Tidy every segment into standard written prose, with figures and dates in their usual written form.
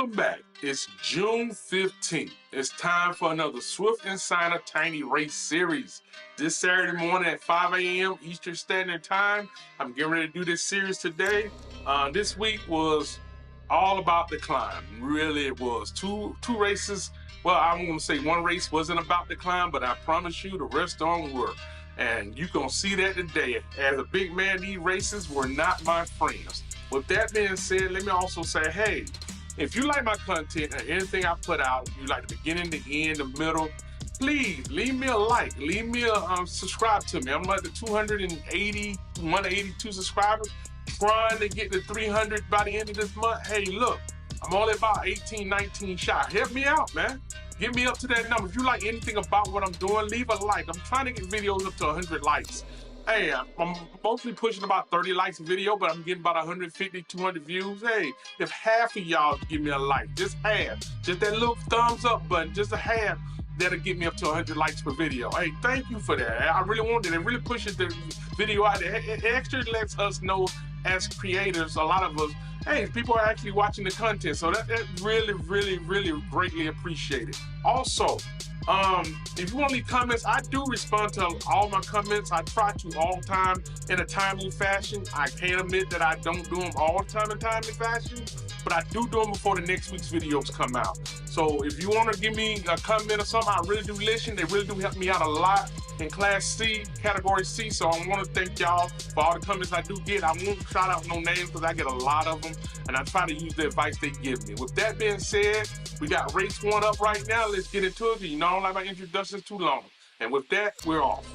Welcome back. It's June 15th. It's time for another Zwift Insider Tiny Race series. This Saturday morning at 5 a.m. Eastern Standard Time. I'm getting ready to do this series today. This week was all about the climb. Really, it was. Two races. Well, I'm going to say one race wasn't about the climb, but I promise you the rest of them were. And you're going to see that today. As a big man, these races were not my friends. With that being said, let me also say, hey, if you like my content and anything I put out, you like the beginning, the end, the middle, please leave me a like, leave me a subscribe to me. I'm like the 182 subscribers, trying to get to 300 by the end of this month. Hey, look, I'm only about 18, 19 shy. Help me out, man. Get me up to that number. If you like anything about what I'm doing, leave a like. I'm trying to get videos up to 100 likes. Hey, I'm mostly pushing about 30 likes a video, but I'm getting about 150, 200 views. Hey, if half of y'all give me a like, just half, just that little thumbs up button, just a half, that'll get me up to 100 likes per video. Hey, thank you for that. I really want it. It really pushes the video out there. It actually lets us know as creators, a lot of us, hey, people are actually watching the content. So that really, really, really greatly appreciated. Also, if you want to leave comments, I do respond to all my comments. I try to all the time in a timely fashion. I can't admit that I don't do them all the time in timely fashion, but I do them before the next week's videos come out. So if you want to give me a comment or something, I really do listen. They really do help me out a lot in Class C, Category C. So I want to thank y'all for all the comments I do get. I won't shout out no names because I get a lot of them, and I try to use the advice they give me. With that being said, we got race one up right now. Let's get into it. You know, I don't like my introductions too long. And with that, we're off.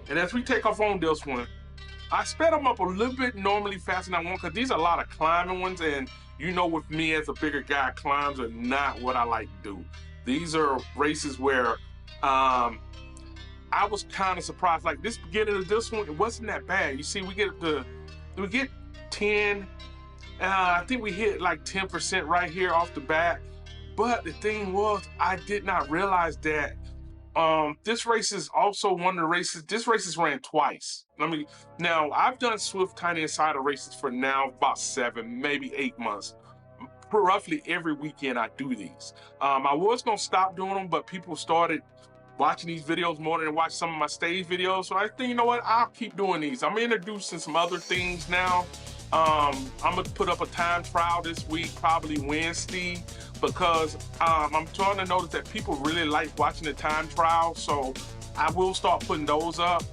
And as we take off on this one, I sped them up a little bit normally faster than I want because these are a lot of climbing ones. And you know, with me as a bigger guy, climbs are not what I like to do. These are races where I was kind of surprised. Like this beginning of this one, it wasn't that bad. You see, we get 10. I think we hit like 10% right here off the bat. But the thing was, I did not realize that this race is also one of the races. This race is ran twice. Now I've done Zwift Tiny Insider races for now about 7, maybe 8 months. Roughly every weekend I do these. I was gonna stop doing them, but people started watching these videos more than watch some of my stage videos. So I think, you know what, I'll keep doing these. I'm introducing some other things now. I'm gonna put up a time trial this week, probably Wednesday, because I'm starting to notice that people really like watching the time trial. So I will start putting those up.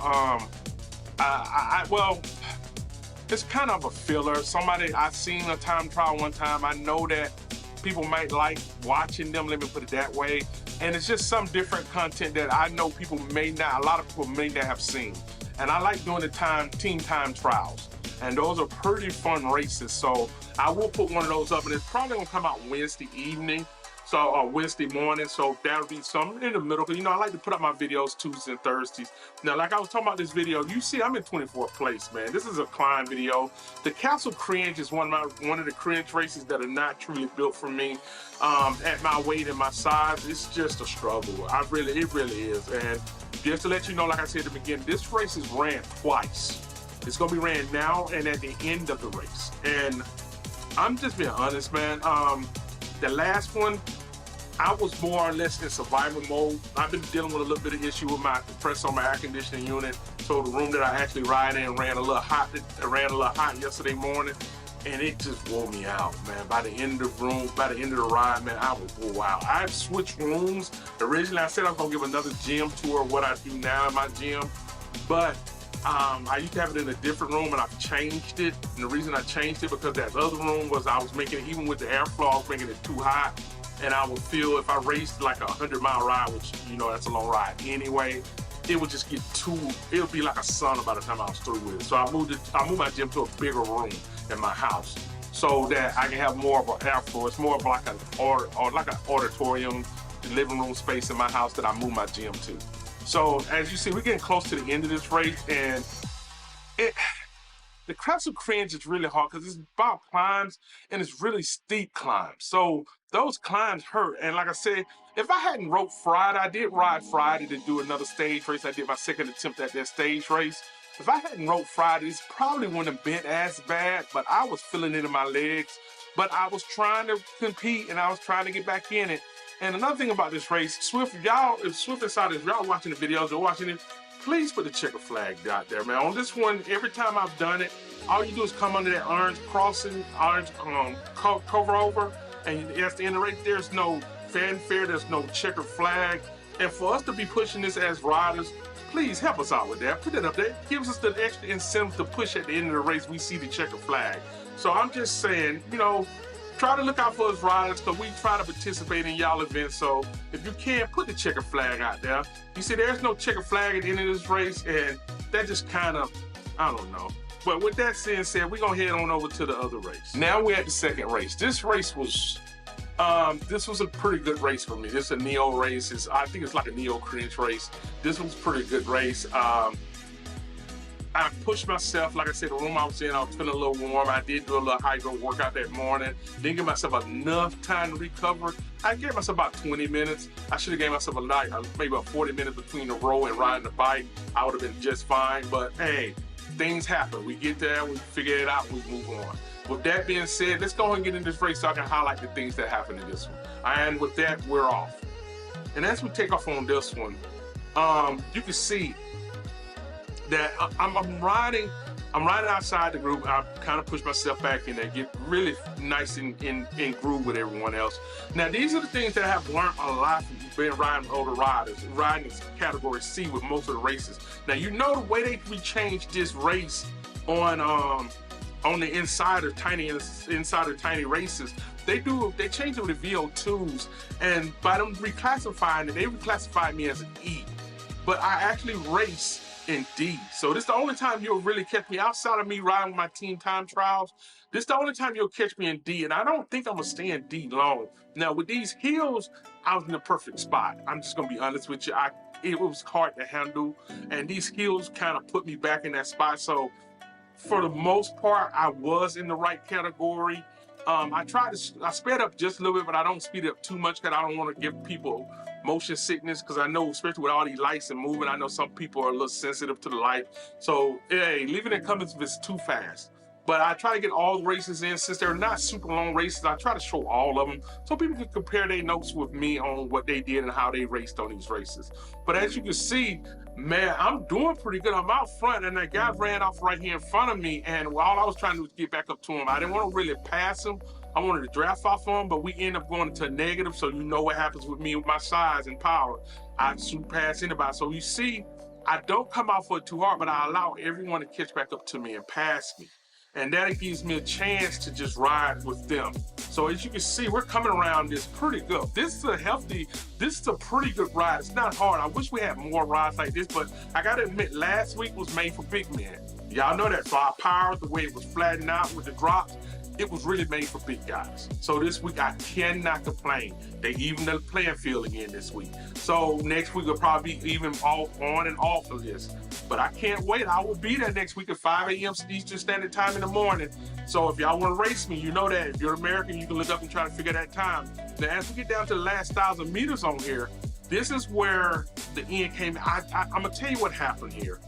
Well, it's kind of a filler. I seen a time trial one time. I know that people might like watching them, let me put it that way. And it's just some different content that I know a lot of people may not have seen. And I like doing the team time trials. And those are pretty fun races. So I will put one of those up, and it's probably gonna come out Wednesday evening. Or Wednesday morning, so that'll be something in the middle. Because, you know, I like to put up my videos Tuesdays and Thursdays. Now, like I was talking about this video, you see I'm in 24th place, man. This is a climb video. The Castle Cringe is one of the cringe races that are not truly built for me. At my weight and my size, it's just a struggle. It really is. And just to let you know, like I said at the beginning, this race is ran twice. It's gonna be ran now and at the end of the race. And I'm just being honest, man. The last one, I was more or less in survival mode. I've been dealing with a little bit of issue with my compressor on my air conditioning unit. So the room that I actually ride in ran a little hot. It ran a little hot yesterday morning, and it just wore me out, man. By the end of the ride, man, I was wore out. I've switched rooms. Originally, I said I was gonna give another gym tour of what I do now in my gym, but I used to have it in a different room, and I've changed it. And the reason I changed it because that other room was I was making it, even with the airflow, I was making it too hot. And I would feel if I raced like a 100-mile ride, which, you know, that's a long ride anyway, it would just get it would be like a sauna by the time I was through with it. So I moved my gym to a bigger room in my house so that I can have more of an airflow. It's more of like an auditorium, living room space in my house that I moved my gym to. So as you see, we're getting close to the end of this race, and the Castle Cringe is really hard because it's about climbs, and it's really steep climbs. So those climbs hurt. And like I said, if I hadn't rode Friday, I did ride Friday to do another stage race. I did my second attempt at that stage race. If I hadn't rode Friday, it probably wouldn't have been as bad, but I was feeling it in my legs. but I was trying to compete and I was trying to get back in it. And another thing about this race, Zwift, if Zwift Insiders, if y'all watching the videos or watching it, please put the checker flag out there, man. On this one, every time I've done it, all you do is come under that orange crossing, orange cover over, and at the end of the race, there's no fanfare, there's no checker flag. And for us to be pushing this as riders, please help us out with that. Put it up there. Gives us the extra incentive to push at the end of the race. We see the checker flag. So I'm just saying, you know, try to look out for us riders because we try to participate in y'all events. So if you can, put the checker flag out there. You see, there's no checker flag at the end of this race, and that just kind of, I don't know. But with that being said, we're going to head on over to the other race. Now we're at the second race. This race was, this was a pretty good race for me. This is a Neo race. I think it's like a Neo cringe race. This was a pretty good race. I pushed myself, like I said, the room I was in, I was feeling a little warm. I did do a little hydro workout that morning. Didn't give myself enough time to recover. I gave myself about 20 minutes. I should have gave myself maybe about 40 minutes between the row and riding the bike. I would have been just fine, but hey, things happen. We get there, we figure it out, we move on. With that being said, let's go ahead and get in this race so I can highlight the things that happened in this one. And with that, we're off. And as we take off on this one, you can see that I'm riding outside the group. I kind of push myself back in there, get really nice in groove with everyone else. Now, these are the things that I have learned a lot from being riding older riders, riding this category C with most of the races. Now, you know the way we changed this race on the insider tiny races. They changed it with the VO2s, and by them reclassifying it, they reclassified me as an E. But I actually race in D. So this is the only time you'll really catch me outside of me riding with my team time trials. This is the only time you'll catch me in D, and I don't think I'm gonna stay in D long. Now with these hills, I was in the perfect spot. I'm just gonna be honest with you. It was hard to handle, and these hills kind of put me back in that spot. So for the most part, I was in the right category. I sped up just a little bit, but I don't speed up too much because I don't want to give people motion sickness, because I know, especially with all these lights and moving, I know some people are a little sensitive to the light. So, hey, leaving it coming if it's too fast. But I try to get all the races in. Since they're not super long races, I try to show all of them so people can compare their notes with me on what they did and how they raced on these races. But as you can see, man, I'm doing pretty good. I'm out front, and that guy ran off right here in front of me, and all I was trying to do was get back up to him. I didn't want to really pass him. I wanted to draft off on him, but we end up going into a negative, so you know what happens with me with my size and power. I shoot past anybody. So you see, I don't come out for it too hard, but I allow everyone to catch back up to me and pass me. And that gives me a chance to just ride with them. So as you can see, we're coming around this pretty good. This is a pretty good ride. It's not hard. I wish we had more rides like this, but I gotta admit, last week was made for big men. Y'all know that. So our power, the way it was flattened out with the drops, it was really made for big guys. So this week, I cannot complain. They evened the playing field again this week. So next week will probably be even on and off of this. But I can't wait. I will be there next week at 5 a.m. Eastern Standard Time in the morning. So if y'all want to race me, you know that. If you're American, you can look up and try to figure that time. Now, as we get down to the last 1,000 meters on here, this is where the end came. I'm going to tell you what happened here.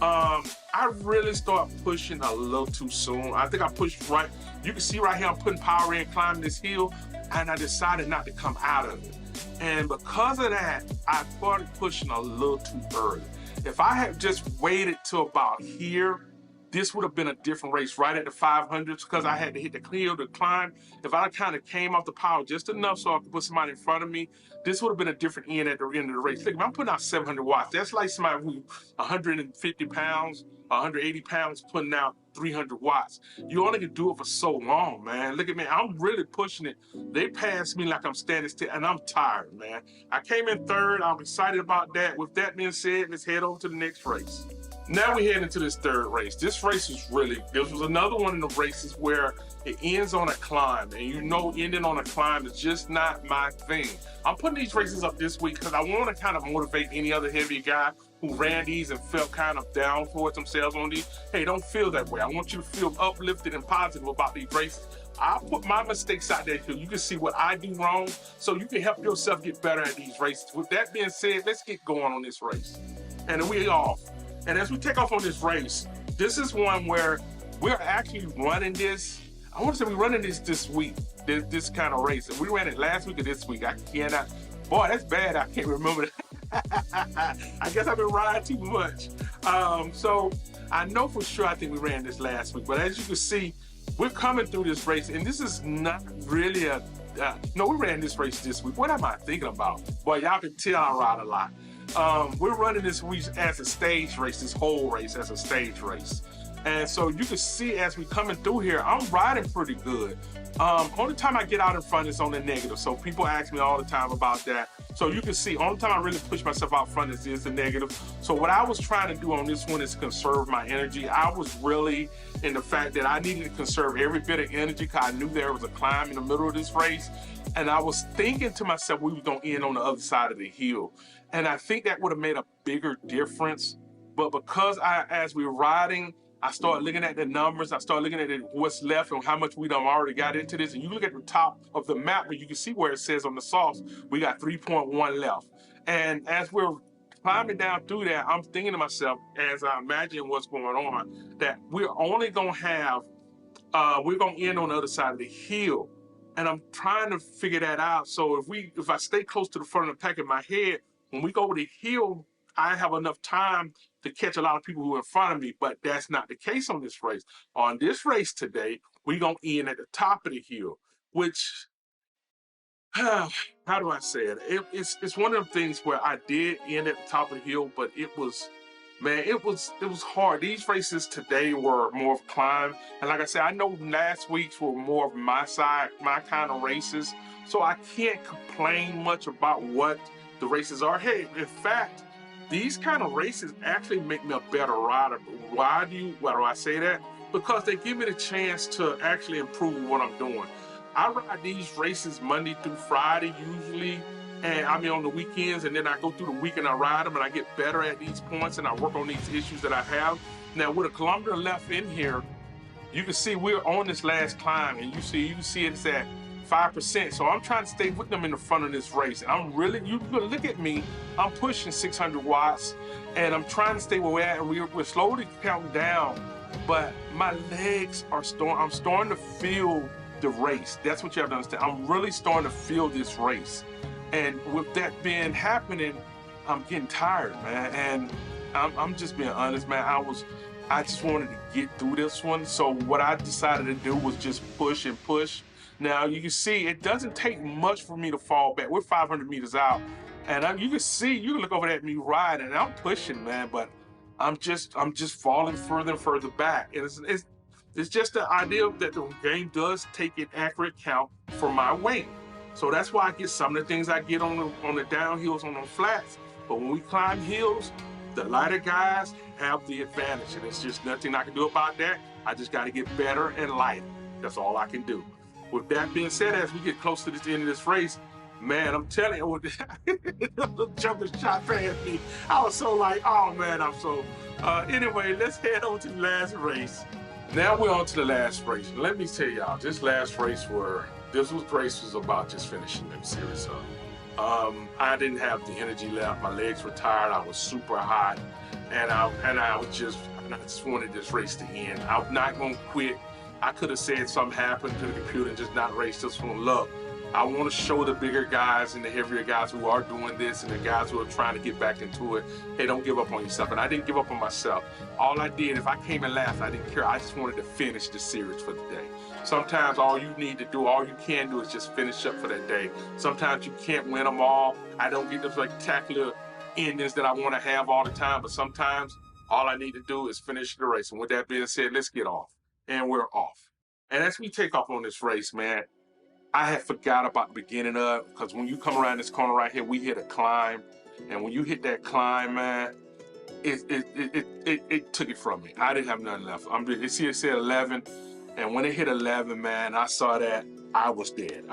I really started pushing a little too soon. I think I pushed right. You can see right here, I'm putting power in, climbing this hill, and I decided not to come out of it. And because of that, I started pushing a little too early. If I had just waited till about here, this would have been a different race right at the 500s, because I had to hit the hill to climb. If I kind of came off the power just enough so I could put somebody in front of me, this would have been a different end at the end of the race. Look, if I'm putting out 700 watts, that's like somebody who 150 pounds, 180 pounds putting out 300 watts. You only can do it for so long, man. Look at me, I'm really pushing it. They passed me like I'm standing still, and I'm tired, man. I came in third. I'm excited about that. With that being said, let's head over to the next race. Now we head into this third race. This race is this was another one of the races where it ends on a climb, and you know ending on a climb is just not my thing. I'm putting these races up this week because I want to kind of motivate any other heavy guy who ran these and felt kind of down towards themselves on these. Hey, don't feel that way. I want you to feel uplifted and positive about these races. I put my mistakes out there so you can see what I do wrong, so you can help yourself get better at these races. With that being said, let's get going on this race. And we off. And as we take off on this race, this is one where we're actually running this. I want to say we're running this week, this kind of race. And we ran it last week or this week. I cannot, boy, that's bad. I can't remember. I guess I've been riding too much. So I know for sure I think we ran this last week. But as you can see, we're coming through this race. And this is not really no, we ran this race this week. What am I thinking about? Boy, y'all can tell I ride a lot. We're running this week as a stage race, this whole race as a stage race. And so you can see as we coming through here, I'm riding pretty good. Only time I get out in front is on the negative. So people ask me all the time about that. So you can see, only time I really push myself out front is the negative. So what I was trying to do on this one is conserve my energy. I was really in the fact that I needed to conserve every bit of energy because I knew there was a climb in the middle of this race. And I was thinking to myself, we were gonna end on the other side of the hill. And I think that would have made a bigger difference. But because as we were riding, I started looking at the numbers. I started looking at what's left and how much we done already got into this. And you look at the top of the map, and you can see where it says on the sauce, we got 3.1 left. And as we're climbing down through that, I'm thinking to myself, as I imagine what's going on, that we're only gonna have, we're gonna end on the other side of the hill. And I'm trying to figure that out. So if I stay close to the front of the pack in my head, when we go over the hill, I have enough time to catch a lot of people who are in front of me, but that's not the case on this race. On this race today, we're gonna end at the top of the hill, which, how do I say it? It's one of the things where I did end at the top of the hill, but it was, man, it was hard. These races today were more of climb. And like I said, I know last week's were more of my side, my kind of races. So I can't complain much about what the races are. Hey, in fact, these kind of races actually make me a better rider. Why do I say that? Because they give me the chance to actually improve what I'm doing. I ride these races Monday through Friday usually, and I mean on the weekends, and then I go through the week and I ride them and I get better at these points and I work on these issues that I have. Now with a kilometer left in here, you can see we're on this last climb, and you can see it's at 5%. So I'm trying to stay with them in the front of this race. And I'm really, you can look at me, I'm pushing 600 watts and I'm trying to stay where we're at, and we're slowly counting down, but my legs are I'm starting to feel the race. That's what you have to understand. I'm really starting to feel this race. And with that being happening, I'm getting tired, man. And I'm just being honest, man. I just wanted to get through this one. So what I decided to do was just push and push. Now you can see it doesn't take much for me to fall back. We're 500 meters out, and you can see, you can look over at me riding, and I'm pushing, man, but I'm just falling further and further back. And it's just the idea that the game does take an accurate count for my weight. So that's why I get some of the things I get on the downhills, on the flats. But when we climb hills, the lighter guys have the advantage, and it's just nothing I can do about that. I just got to get better and lighter. That's all I can do. With that being said, as we get close to the end of this race, man, I'm telling you, the jumping shot past me. I was so like, oh man, I'm so. Anyway, let's head on to the last race. Now we're on to the last race. Let me tell y'all, this last race was about just finishing the series up. I didn't have the energy left. My legs were tired. I was super hot, and I just wanted this race to end. I'm not gonna quit. I could have said something happened to the computer and just not race this one. Look, I want to show the bigger guys and the heavier guys who are doing this and the guys who are trying to get back into it, hey, don't give up on yourself. And I didn't give up on myself. All I did, if I came in last, I didn't care. I just wanted to finish the series for the day. Sometimes all you need to do, all you can do is just finish up for that day. Sometimes you can't win them all. I don't get the spectacular endings that I want to have all the time, but sometimes all I need to do is finish the race. And with that being said, let's get off. And we're off. And as we take off on this race, man, I had forgot about the beginning of it, because when you come around this corner right here, we hit a climb. And when you hit that climb, man, it took it from me. I didn't have nothing left. You see it said 11, and when it hit 11, man, I saw that I was dead.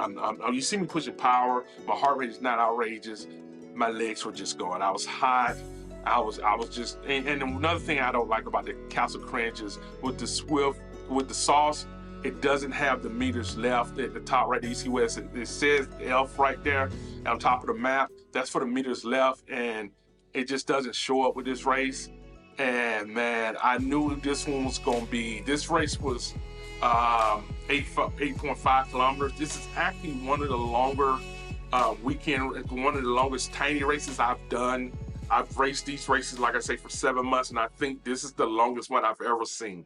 You see me pushing power. My heart rate is not outrageous. My legs were just going. I was hot. I was just, and another thing I don't like about the Castle Crunch is with the Zwift, with the sauce, it doesn't have the meters left at the top right there. You see where it says F right there on top of the map. That's for the meters left, and it just doesn't show up with this race. And man, I knew this one was gonna be, this race was 8.5 kilometers. This is actually one of the longer one of the longest tiny races I've done. I've raced these races, like I say, for 7 months, and I think this is the longest one I've ever seen.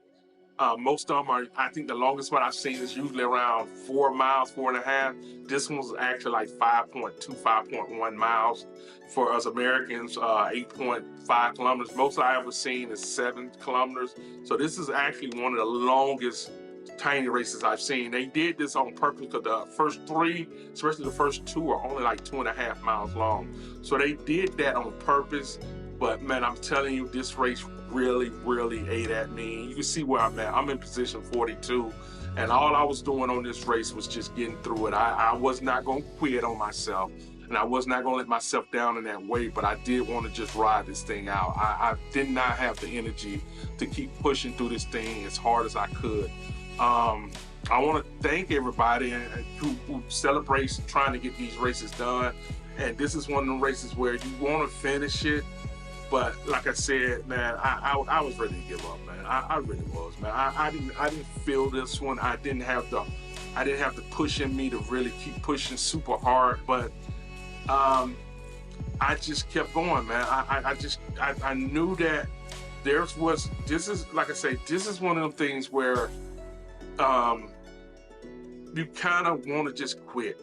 Most of them are, I think the longest one I've seen is usually around 4 miles, 4.5. This one was actually like 5.2, 5.1 miles. For us Americans, 8.5 kilometers. Most I've ever seen is 7 kilometers. So this is actually one of the longest tiny races I've seen. They did this on purpose because the first 3, especially the first 2, are only like 2.5 miles long. So they did that on purpose. But man, I'm telling you, this race really, really ate at me. You can see where I'm at. I'm in position 42, and all I was doing on this race was just getting through it. I was not going to quit on myself, and I was not going to let myself down in that way, but I did want to just ride this thing out. I did not have the energy to keep pushing through this thing as hard as I could. I want to thank everybody who celebrates trying to get these races done. And this is one of the races where you want to finish it. But like I said, man, I was ready to give up, man. I really was, man. I didn't feel this one. I didn't have the push in me to really keep pushing super hard. But I just kept going, man. I knew that this is, like I say, this is one of them things where you kind of want to just quit.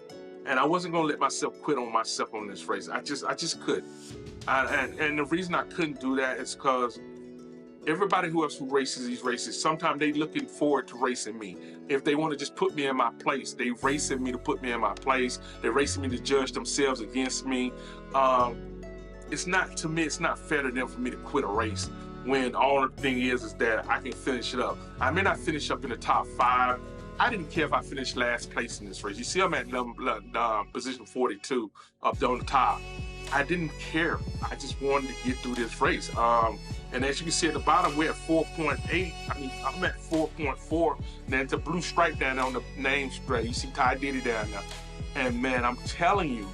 And I wasn't gonna let myself quit on myself on this race. I just couldn't. And the reason I couldn't do that is because everybody who races these races, sometimes they looking forward to racing me. If they want to just put me in my place, they racing me to put me in my place. They're racing me to judge themselves against me. It's not, to me, it's not fair to them for me to quit a race when all the thing is that I can finish it up. I may not finish up in the top 5. I didn't care if I finished last place in this race. You see, I'm at position 42 up on the top. I didn't care. I just wanted to get through this race. And as you can see at the bottom, we're at 4.8. I mean, I'm at 4.4. And then it's a blue stripe down on the name spread. You see Ty Diddy down there. And man, I'm telling you,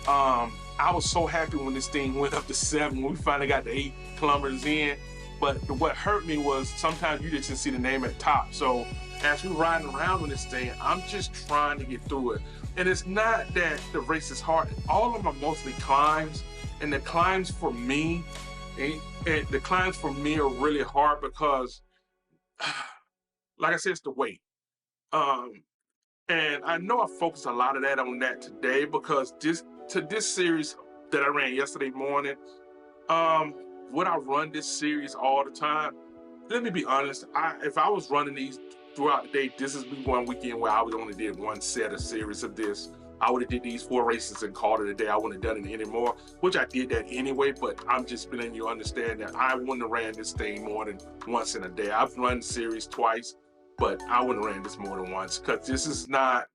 I was so happy when this thing went up to 7, when we finally got the 8 kilometers in. But what hurt me was sometimes you just didn't see the name at the top. So as we're riding around on this thing, I'm just trying to get through it. And it's not that the race is hard. All of them are mostly climbs. And the climbs for me, are really hard because, like I said, it's the weight. And I know I focused a lot of that on that today because this series that I ran yesterday morning, would I run this series all the time? Let me be honest. If I was running these throughout the day, this is one weekend where I would only did one set of series of this. I would have did these 4 races and called it a day. I wouldn't have done it anymore, which I did that anyway, but I'm just letting you understand that I wouldn't have ran this thing more than once in a day. I've run series twice, but I wouldn't have ran this more than once because this is not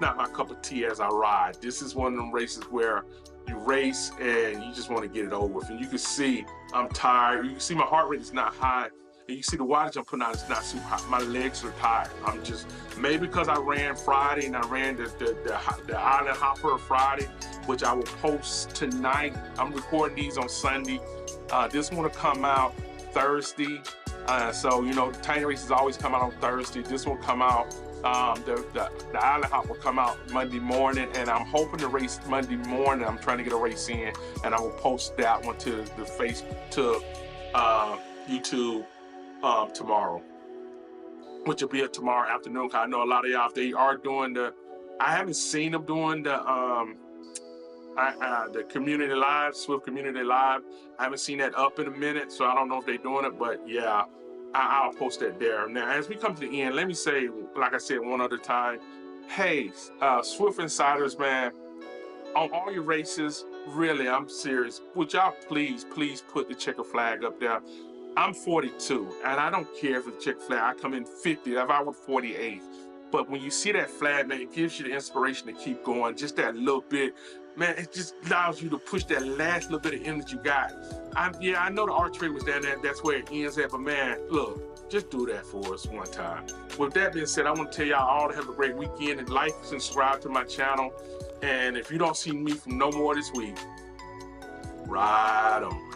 my cup of tea as I ride. This is one of them races where you race and you just want to get it over with. And you can see I'm tired. You can see my heart rate is not high. And you see the wattage I'm putting on is not super hot. My legs are tired. I'm just, maybe because I ran Friday and I ran the Island Hopper Friday, which I will post tonight. I'm recording these on Sunday. This one will come out Thursday. So, you know, tiny races always come out on Thursday. This will come out, the Island Hop will come out Monday morning, and I'm hoping to race Monday morning. I'm trying to get a race in, and I will post that one to YouTube tomorrow, which will be tomorrow afternoon. Cause I know a lot of y'all, if they are doing I haven't seen them doing the community live, Zwift community live. I haven't seen that up in a minute, so I don't know if they're doing it, but yeah, I'll post that there. Now, as we come to the end, let me say, like I said one other time, hey, Zwift Insiders, man, on all your races, really, I'm serious. Would y'all please put the checker flag up there? I'm 42, and I don't care if it's check flag. I come in 50, if I was 48th. But when you see that flag, man, it gives you the inspiration to keep going. Just that little bit, man, it just allows you to push that last little bit of energy you got. I know the archery was down there. That's where it ends at. But man, look, just do that for us one time. With that being said, I want to tell y'all all to have a great weekend, and like and subscribe to my channel. And if you don't see me from no more this week, ride on.